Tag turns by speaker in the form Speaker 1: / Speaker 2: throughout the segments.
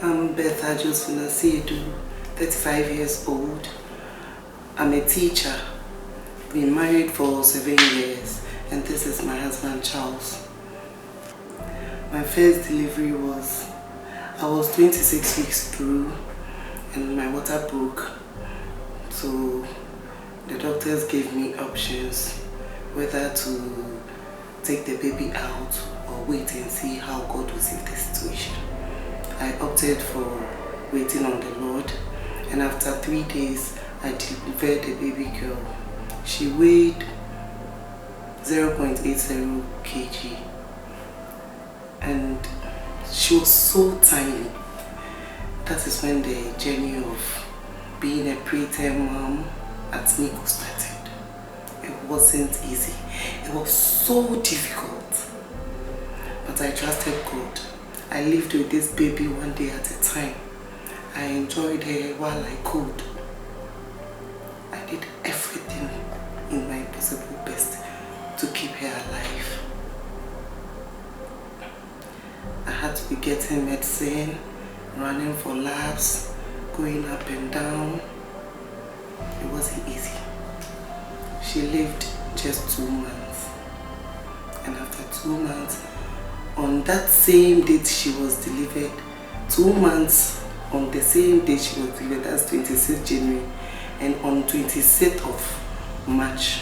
Speaker 1: I'm Bertha Josephina Siedu, 35 years old. I'm a teacher. Been married for 7 years, and this is my husband Charles. My first delivery I was 26 weeks through, and my water broke. So the doctors gave me options whether to take the baby out or wait and see how God will see the situation. I opted for waiting on the Lord, and after 3 days I delivered a baby girl. She weighed 0.80 kg and she was so tiny. That is when the journey of being a preterm mom at NICU started. It wasn't easy. It was so difficult. But I trusted God. I lived with this baby one day at a time. I enjoyed her while I could. I did everything in my possible best to keep her alive. I had to be getting medicine, running for labs, going up and down. It wasn't easy. She lived just 2 months. And after 2 months, on that same date she was delivered, 2 months on the same day she was delivered, that's 26th January, and on 26th of March,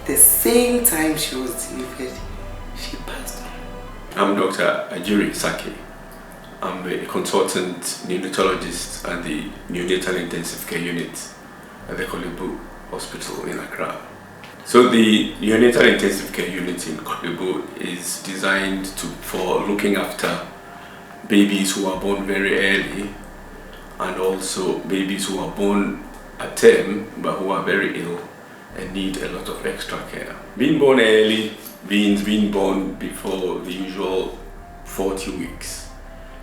Speaker 1: the same time she was delivered, she passed on.
Speaker 2: I'm Dr. Ajiri Saki. I'm a consultant neonatologist at the Neonatal Intensive Care Unit at the Korle Bu Hospital in Accra. So the Neonatal Intensive Care Unit in Korle Bu is designed for looking after babies who are born very early and also babies who are born at term but who are very ill and need a lot of extra care. Being born early means being born before the usual 40 weeks.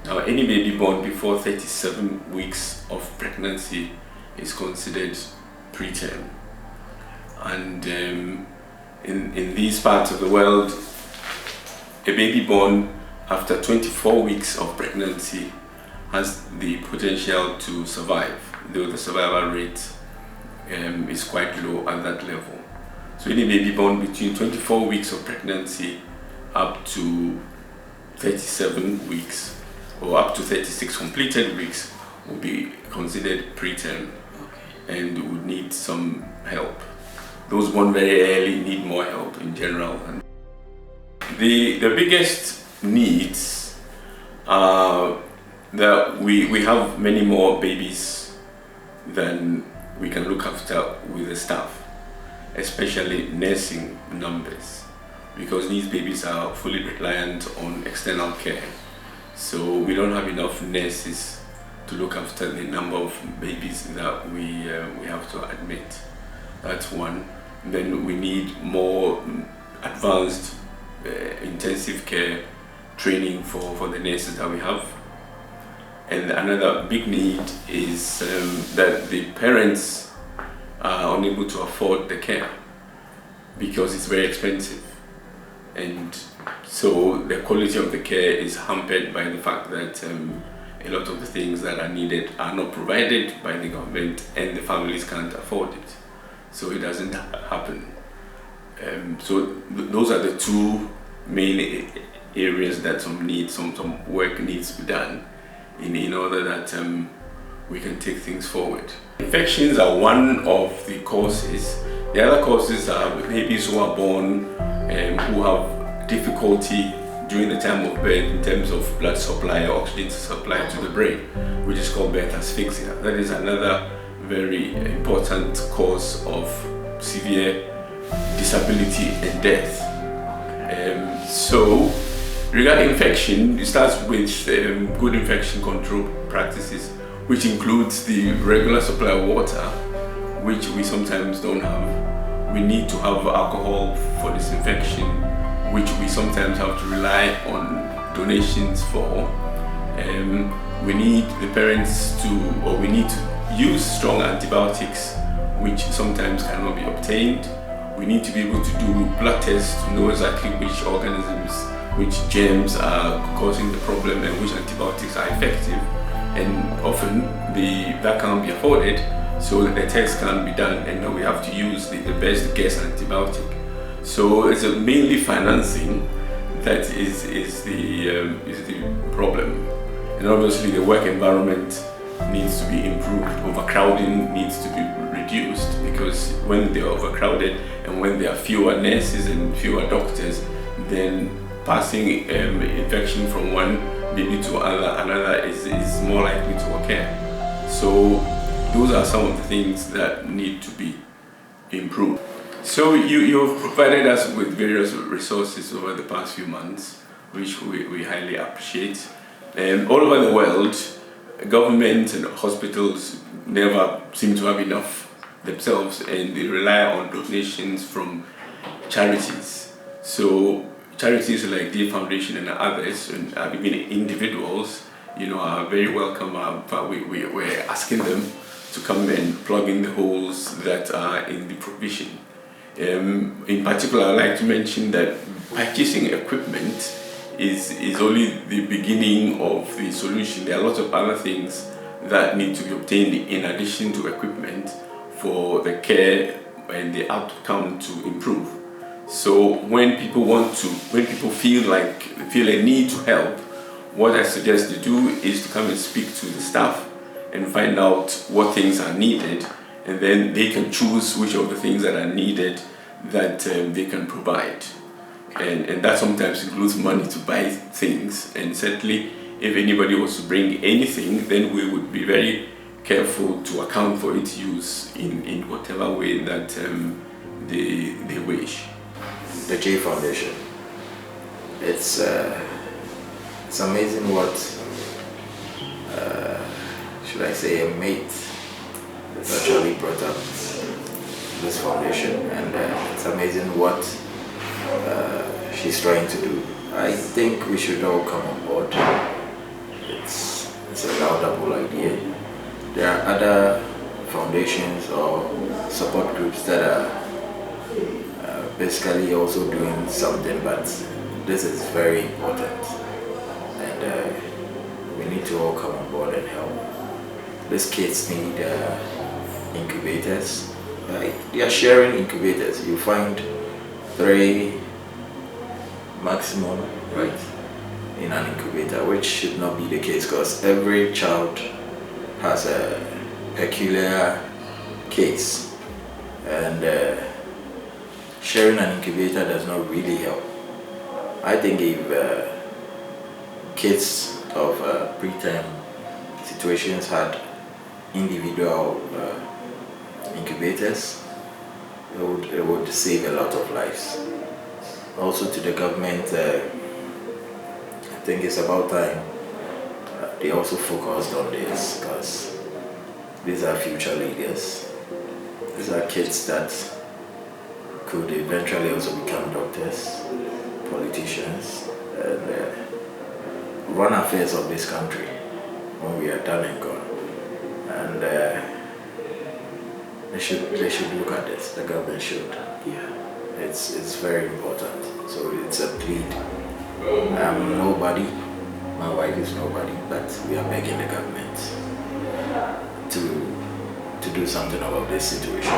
Speaker 2: Now, any baby born before 37 weeks of pregnancy is considered preterm. And in these parts of the world, a baby born after 24 weeks of pregnancy has the potential to survive, though the survival rate is quite low at that level. So any baby born between 24 weeks of pregnancy up to 37 weeks or up to 36 completed weeks will be considered preterm and would need some help. Those born very early need more help in general. And the biggest needs are that we have many more babies than we can look after with the staff, especially nursing numbers, because these babies are fully reliant on external care. So we don't have enough nurses to look after the number of babies that we have to admit. That's one. Then we need more advanced intensive care training for the nurses that we have. And another big need is that the parents are unable to afford the care because it's very expensive. And so the quality of the care is hampered by the fact that a lot of the things that are needed are not provided by the government and the families can't afford it. So it doesn't happen. Those are the two main areas that some work needs to be done in order that we can take things forward. Infections are one of the causes. The other causes are babies who are born who have difficulty during the time of birth in terms of blood supply or oxygen supply to the brain, which is called birth asphyxia. That is another very important cause of severe disability and death. So regarding infection, it starts with good infection control practices, which includes the regular supply of water, which we sometimes don't have. We need to have alcohol for disinfection, which we sometimes have to rely on donations for. We need the parents we need to use strong antibiotics, which sometimes cannot be obtained. We need to be able to do blood tests to know exactly which organisms, which germs are causing the problem and which antibiotics are effective. and often that can't be afforded, so the test can't be done, and now we have to use the best guess antibiotic. So it's mainly financing that is the problem, and obviously the work environment needs to be improved. Overcrowding needs to be reduced, because when they are overcrowded and when there are fewer nurses and fewer doctors, then passing infection from one baby to another is more likely to occur. So those are some of the things that need to be improved. So you have provided us with various resources over the past few months, which we highly appreciate. All over the world, governments and hospitals never seem to have enough themselves, and they rely on donations from charities. So charities like the Foundation and others, and even individuals, are very welcome. We're asking them to come and plug in the holes that are in the provision. In particular, I'd like to mention that purchasing equipment is only the beginning of the solution. There are lots of other things that need to be obtained in addition to equipment for the care and the outcome to improve. So when people feel a need to help, what I suggest they do is to come and speak to the staff and find out what things are needed, and then they can choose which of the things that are needed that they can provide. And that sometimes includes money to buy things, and certainly if anybody wants to bring anything, then we would be very careful to account for its use in whatever way that they wish.
Speaker 3: The J Foundation, it's amazing what should I say, a mate has actually brought up this foundation, and it's amazing what she's trying to do. I think we should all come on board. It's a laudable idea. There are other foundations or support groups that are basically also doing something, but this is very important, and we need to all come on board and help. These kids need incubators. They are sharing incubators. You find 3 maximum, right, in an incubator, which should not be the case, because every child has a peculiar case, and sharing an incubator does not really help. I think if kids of preterm situations had individual incubators, it would save a lot of lives. Also, to the government, I think it's about time they also focused on this, because these are future leaders. These are kids that could eventually also become doctors, politicians, and run affairs of this country when we are done and gone. And they should look at this. The government should.
Speaker 1: Yeah.
Speaker 3: It's very important. So it's a plea. I'm nobody. My wife is nobody, but we are begging the government to do something about this situation.